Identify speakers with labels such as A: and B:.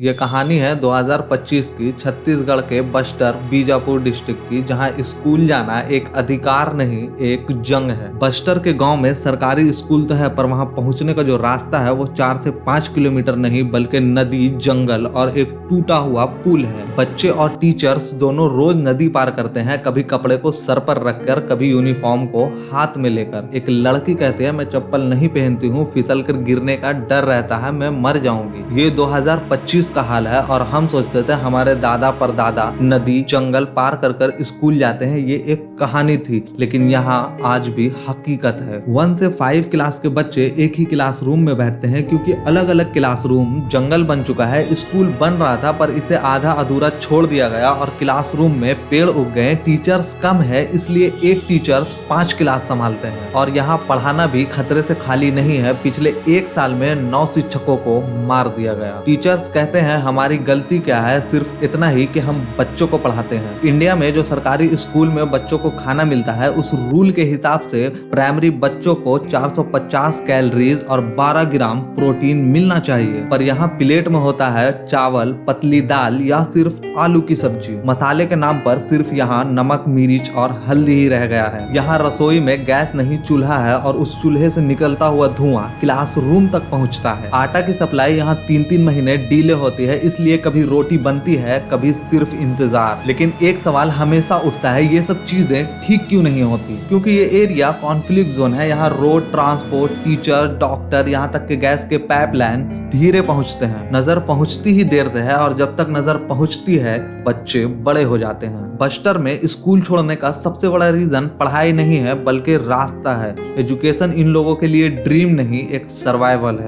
A: ये कहानी है 2025 की छत्तीसगढ़ के बस्तर बीजापुर डिस्ट्रिक्ट की, जहां स्कूल जाना एक अधिकार नहीं एक जंग है। बस्तर के गांव में सरकारी स्कूल तो है, पर वहां पहुंचने का जो रास्ता है वो 4 से 5 किलोमीटर नहीं बल्कि नदी, जंगल और एक टूटा हुआ पुल है। बच्चे और टीचर्स दोनों रोज नदी पार करते हैं, कभी कपड़े को सर पर रखकर, कभी यूनिफॉर्म को हाथ में लेकर। एक लड़की कहती है, मैं चप्पल नहीं पहनती हूँ, फिसल कर गिरने का डर रहता है, मैं मर जाऊंगी। ये 2025 का हाल है और हम सोचते थे हमारे दादा परदादा नदी जंगल पार कर कर स्कूल जाते हैं, ये एक कहानी थी। लेकिन यहाँ आज भी हकीकत है। 1 से 5 क्लास के बच्चे एक ही क्लासरूम में बैठते हैं, क्योंकि अलग अलग क्लासरूम जंगल बन चुका है। स्कूल बन रहा था पर इसे आधा अधूरा छोड़ दिया गया और क्लासरूम में पेड़ उग गए। टीचर्स कम है, इसलिए एक टीचर्स 5 क्लास संभालते हैं। और यहाँ पढ़ाना भी खतरे से खाली नहीं है। पिछले 1 साल में 9 शिक्षकों को मार दिया गया। टीचर्स कहते हैं हमारी गलती क्या है, सिर्फ इतना ही कि हम बच्चों को पढ़ाते हैं। इंडिया में जो सरकारी स्कूल में बच्चों को खाना मिलता है, उस रूल के हिसाब से प्राइमरी बच्चों को 450 कैलोरीज और 12 ग्राम प्रोटीन मिलना चाहिए, पर यहाँ प्लेट में होता है चावल, पतली दाल या सिर्फ आलू की सब्जी। मसाले के नाम पर सिर्फ यहाँ नमक, मिर्च और हल्दी ही रह गया है। यहाँ रसोई में गैस नहीं चूल्हा है और उस चूल्हे से निकलता हुआ धुआं क्लासरूम तक पहुँचता है। आटा की सप्लाई यहाँ 3-3 महीने डिले होती है, इसलिए कभी रोटी बनती है, कभी सिर्फ इंतजार। लेकिन एक सवाल हमेशा उठता है, ये सब चीजें ठीक क्यों नहीं होती? क्योंकि ये एरिया कॉन्फ्लिक्ट जोन है। यहाँ रोड, ट्रांसपोर्ट, टीचर, डॉक्टर, यहाँ तक के गैस के पाइपलाइन धीरे पहुंचते हैं। नजर पहुंचती ही देर से है और जब तक नजर पहुंचती है बच्चे बड़े हो जाते हैं। बस्तर में स्कूल छोड़ने का सबसे बड़ा रीजन पढ़ाई नहीं है बल्कि रास्ता है। एजुकेशन इन लोगों के लिए ड्रीम नहीं, एक सर्वाइवल है।